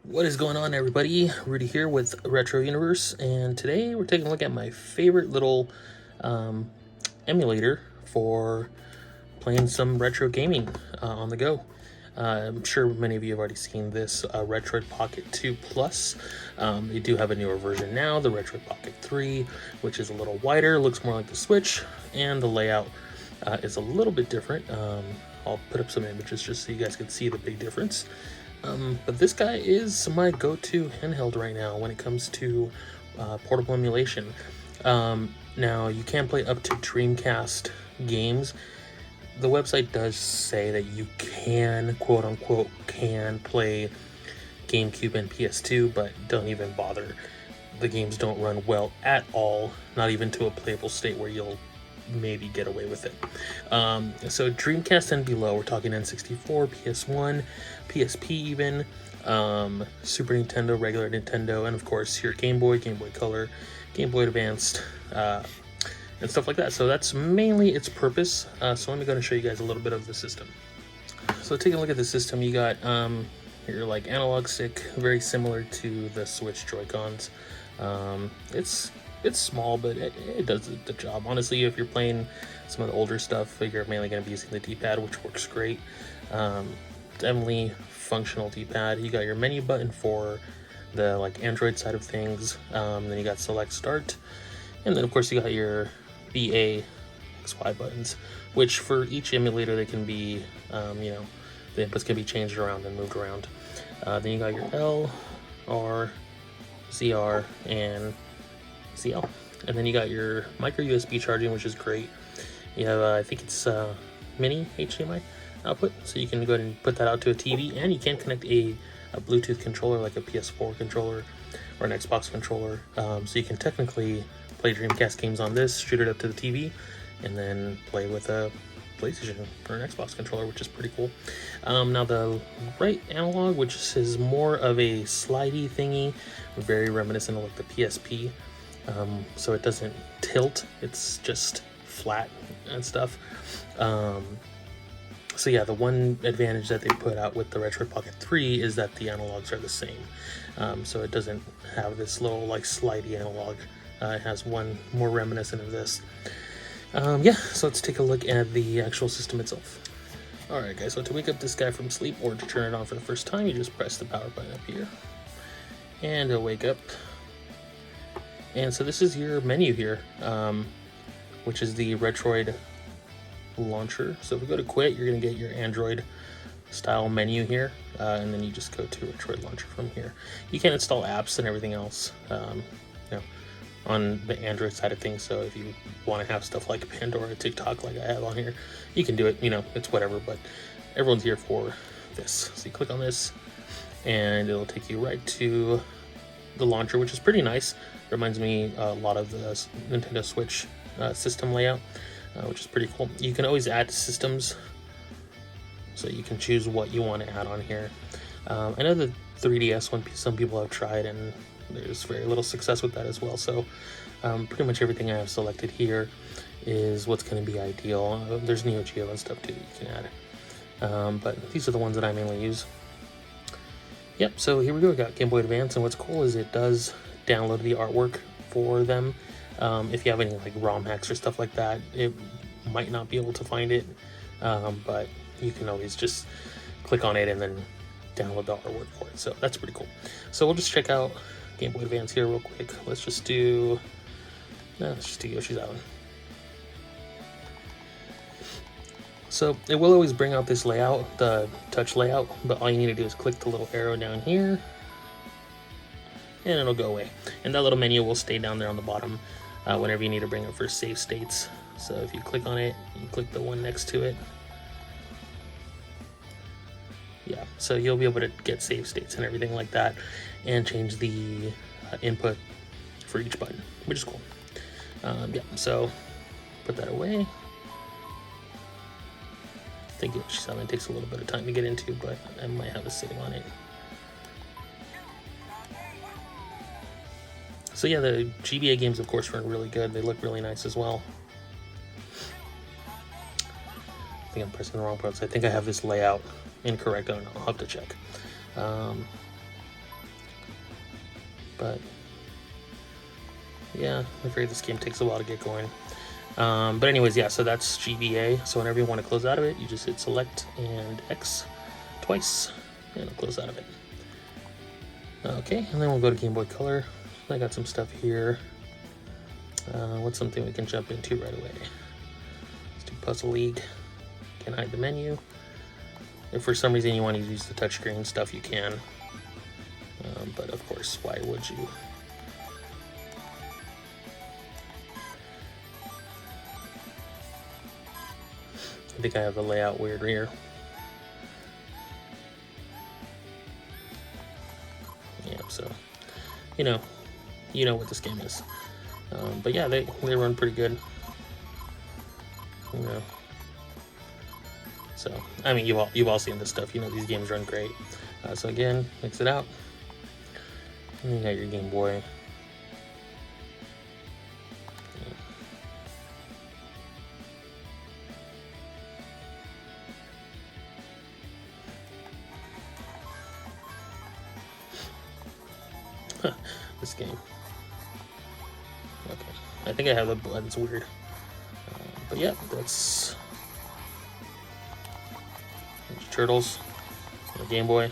What is going on, everybody? Rudy here with Retro Universe, and today we're taking a look at my favorite little emulator for playing some retro gaming on the go. I'm sure many of you have already seen this Retroid Pocket 2 Plus. They do have a newer version now, the Retroid Pocket 3, which is a little wider, looks more like the Switch, and the layout is a little bit different. I'll put up some images just so you guys can see the big difference. But this guy is my go-to handheld right now when it comes to portable emulation. Now, you can play up to Dreamcast games. The website does say that you can, quote-unquote, can play GameCube and PS2, but don't even bother. The games don't run well at all, not even to a playable state where you'll maybe get away with it. So Dreamcast and below, we're talking N64, PS1, PSP even, Super Nintendo, regular Nintendo, and of course your Game Boy, Game Boy Color, Game Boy Advanced, and stuff like that. So that's mainly its purpose. So let me go and show you guys a little bit of the system. So taking a look at the system, you got your like analog stick, very similar to the Switch Joy-Cons. It's small, but it does the job. Honestly, if you're playing some of the older stuff, you're mainly going to be using the D-pad, which works great. Definitely functional D-pad. You got your menu button for the like Android side of things. Then you got select start, and then of course you got your BA, XY buttons, which for each emulator they can be, the inputs can be changed around and moved around. Then you got your L, R, ZR, and CL. And then you got your micro USB charging, which is great. You have, I think it's mini HDMI output, so you can go ahead and put that out to a TV, and you can connect a Bluetooth controller like a PS4 controller or an Xbox controller. So you can technically play Dreamcast games on this, shoot it up to the TV, and then play with a PlayStation or an Xbox controller, which is pretty cool. Now the right analog, which is more of a slidey thingy, very reminiscent of like the PSP. So it doesn't tilt, it's just flat and stuff. So yeah, the one advantage that they put out with the Retroid Pocket 3 is that the analogs are the same. So it doesn't have this little like slidey analog. It has one more reminiscent of this. Yeah, so let's take a look at the actual system itself. Alright guys, so to wake up this guy from sleep or to turn it on for the first time, you just press the power button up here. And it'll wake up. And so this is your menu here, which is the Retroid launcher. So if we go to quit, you're going to get your Android style menu here, and then you just go to Retroid launcher from here. You can install apps and everything else, on the Android side of things. So if you want to have stuff like Pandora, TikTok, like I have on here, you can do it. It's whatever, but everyone's here for this. So you click on this, and it'll take you right to the launcher, which is pretty nice. Reminds me a lot of the Nintendo Switch system layout, which is pretty cool. You can always add systems, so you can choose what you want to add on here. I know the 3DS one some people have tried, and there's very little success with that as well. So pretty much everything I have selected here is what's going to be ideal. There's Neo Geo and stuff too that you can add, but these are the ones that I mainly use. Yep, so here we go. We got Game Boy Advance, and what's cool is it does download the artwork for them. If you have any like ROM hacks or stuff like that, it might not be able to find it, but you can always just click on it and then download the artwork for it. So that's pretty cool. So we'll just check out Game Boy Advance here real quick. Let's just do Yoshi's Island. So it will always bring out this layout, the touch layout, but all you need to do is click the little arrow down here, and it'll go away. And that little menu will stay down there on the bottom whenever you need to bring up for save states. So if you click on it, you click the one next to it. Yeah, so you'll be able to get save states and everything like that, and change the input for each button, which is cool. Yeah, so put that away. I think Yoshi's Island takes a little bit of time to get into, but I might have a save on it. So yeah, the GBA games, of course, run really good. They look really nice as well. I think I'm pressing the wrong buttons. I think I have this layout incorrect. I don't know. I'll have to check. But yeah, I'm afraid this game takes a while to get going. But anyways, yeah, so that's GBA. So whenever you want to close out of it, you just hit select and X twice, and it'll close out of it. Okay, and then we'll go to Game Boy Color. I got some stuff here. What's something we can jump into right away? Let's do Puzzle League. Can hide the menu. If for some reason you want to use the touchscreen stuff, you can. But of course, why would you? I think I have the layout weird here. Yeah, so you know what this game is. But yeah, they run pretty good. You know. So I mean, you've all seen this stuff. You know these games run great. So again, mix it out. And you got your Game Boy. This game. Okay, I think I have the buttons weird. But yeah, that's Turtles, the Game Boy.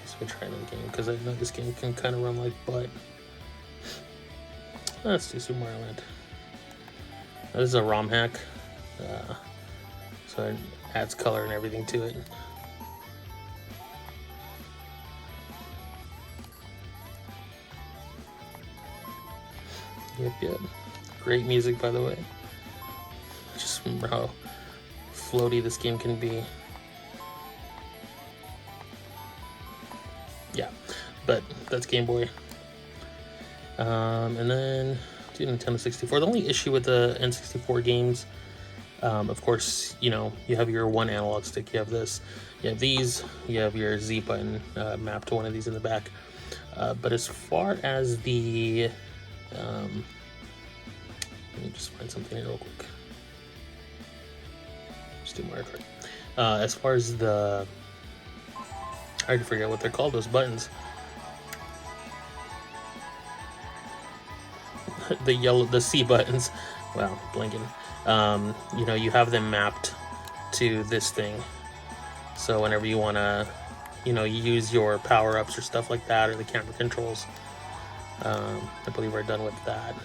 So we'll try another game because I know this game can kind of run like butt. Let's do Super Mario Land. Now, this is a ROM hack, so it adds color and everything to it. Yep. Great music, by the way. Just remember how floaty this game can be. Yeah, but that's Game Boy. And then do Nintendo 64. The only issue with the N64 games, of course, you have your one analog stick. You have this. You have these. You have your Z button mapped to one of these in the back. But as far as the let me just find something here real quick. Just do Mario Kart. As far as I already forget what they're called, those buttons. The C buttons. Wow, blinking. You have them mapped to this thing. So whenever you want to, use your power-ups or stuff like that, or the camera controls, I believe we're done with that.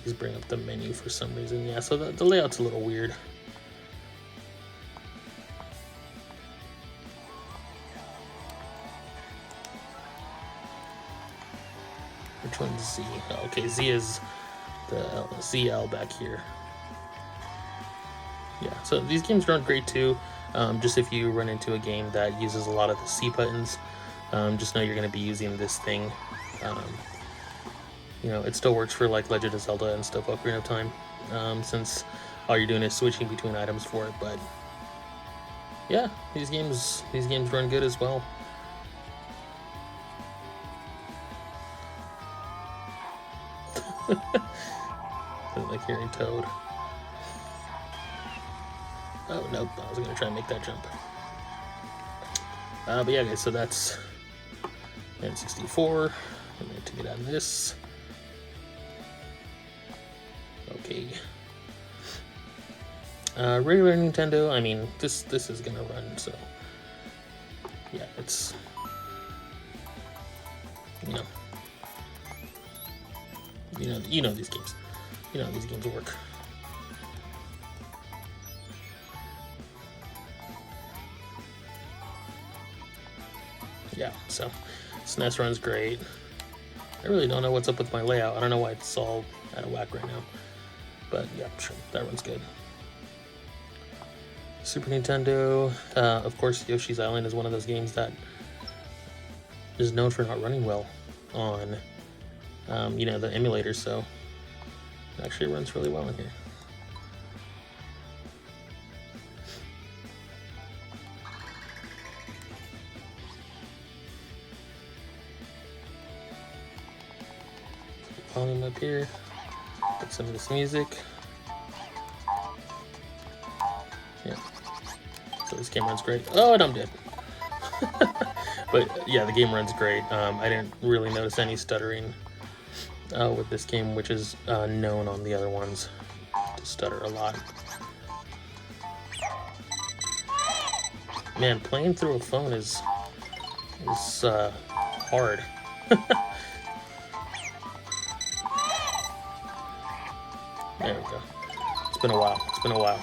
These bring up the menu for some reason. Yeah, so the layout's a little weird. Which one's Z? Oh, okay, Z is the ZL back here. Yeah, so these games run great too. Just if you run into a game that uses a lot of the C buttons, just know you're going to be using this thing. It still works for like Legend of Zelda and stuff, Ocarina of Time, since all you're doing is switching between items for it. But yeah, these games run good as well. I like hearing Toad. Oh nope, I was gonna try and make that jump. But yeah, guys, so that's N64. I'm going to get out of this. Okay. Regular Nintendo, I mean, this is gonna run, so yeah, it's you know these games. You know these games work. Yeah, so SNES runs great. I really don't know what's up with my layout. I don't know why it's all out of whack right now. But yeah, sure, that runs good. Super Nintendo, of course, Yoshi's Island is one of those games that is known for not running well on, the emulator, so it actually runs really well in here. Volume up here, put some of this music. Yeah, so this game runs great. Oh, and I'm dead. But yeah, the game runs great. I didn't really notice any stuttering with this game, which is known on the other ones to stutter a lot. Man, playing through a phone is hard. There we go. It's been a while. It's been a while.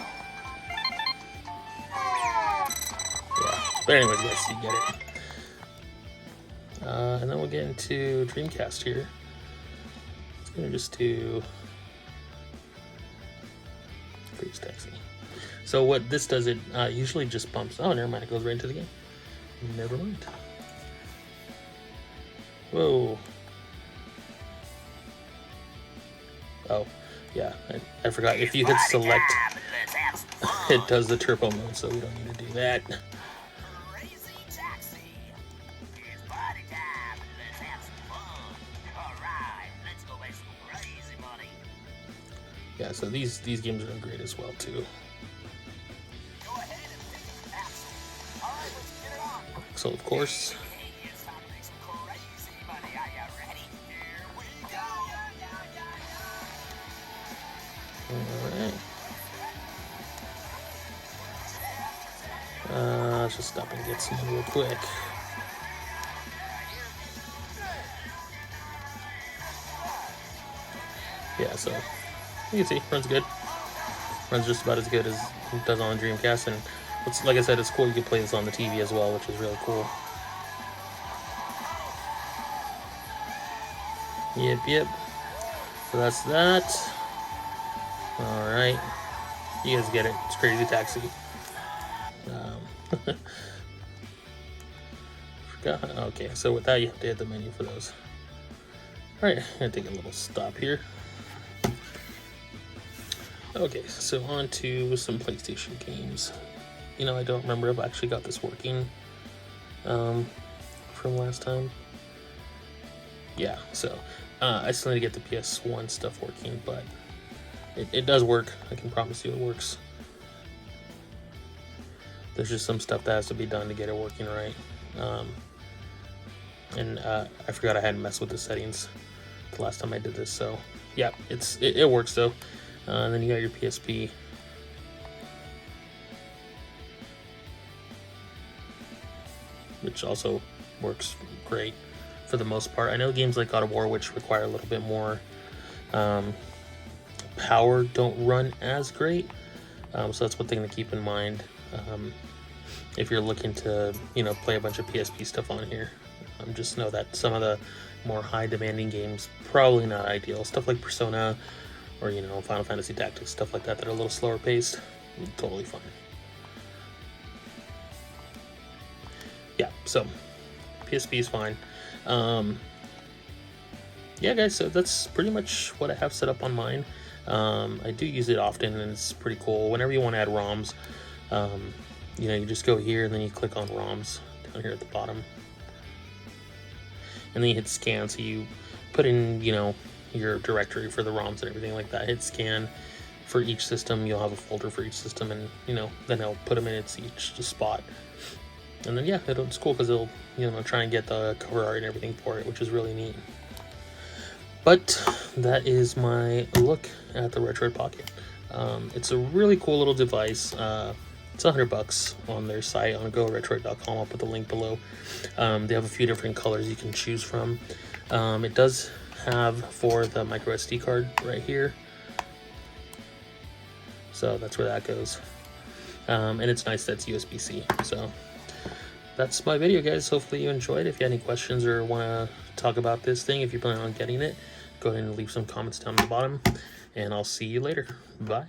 Yeah. But anyways, guys, you get it. And then we'll get into Dreamcast here. It's gonna just do Freeze Taxi. So what this does, it usually just bumps. Oh, never mind. It goes right into the game. Never mind. Whoa. Oh, yeah. I forgot. If you hit select, it does the turbo mode, so we don't need to do that. Yeah, so these games are great as well too. So of course. Alright. Let's just stop and get some real quick. Yeah, so you can see, runs good. Runs just about as good as it does on the Dreamcast, and it's, like I said, it's cool you can play this on the TV as well, which is really cool. Yep. So that's that. Alright. You guys get it. It's Crazy Taxi. Forgot. Okay, so with that, you have to hit the menu for those. Alright, I'm going to take a little stop here. Okay, so on to some PlayStation games. You know, I don't remember if I actually got this working from last time. Yeah, so I still need to get the PS1 stuff working, but it does work. I can promise you it works. There's just some stuff that has to be done to get it working right. And I forgot I hadn't messed with the settings the last time I did this, so yeah, it works though. And then you got your PSP. Which also works great for the most part. I know games like God of War, which require a little bit more power, don't run as great. So that's one thing to keep in mind if you're looking to, you know, play a bunch of PSP stuff on here. Just know that some of the more high demanding games, probably not ideal. Stuff like Persona or, you know, Final Fantasy Tactics, stuff like that are a little slower paced, totally fine. Yeah, so PSP is fine. Yeah, guys, so that's pretty much what I have set up on mine. I do use it often, and it's pretty cool. Whenever you want to add ROMs, you know, you just go here, and then you click on ROMs down here at the bottom. And then you hit scan, so you put in, you know, your directory for the ROMs and everything like that. Hit scan for each system. You'll have a folder for each system, and, you know, then it'll put them in its each spot. And then, yeah, it's cool because it'll, you know, try and get the cover art and everything for it, which is really neat. But that is my look at the Retroid Pocket. It's a really cool little device. It's $100 on their site on GoRetroid.com. I'll put the link below. They have a few different colors you can choose from. It does have for the micro SD card right here. So that's where that goes. And it's nice that it's USB-C. So that's my video, guys. Hopefully you enjoyed. If you have any questions or want to talk about this thing, if you plan on getting it, go ahead and leave some comments down at the bottom. And I'll see you later. Bye.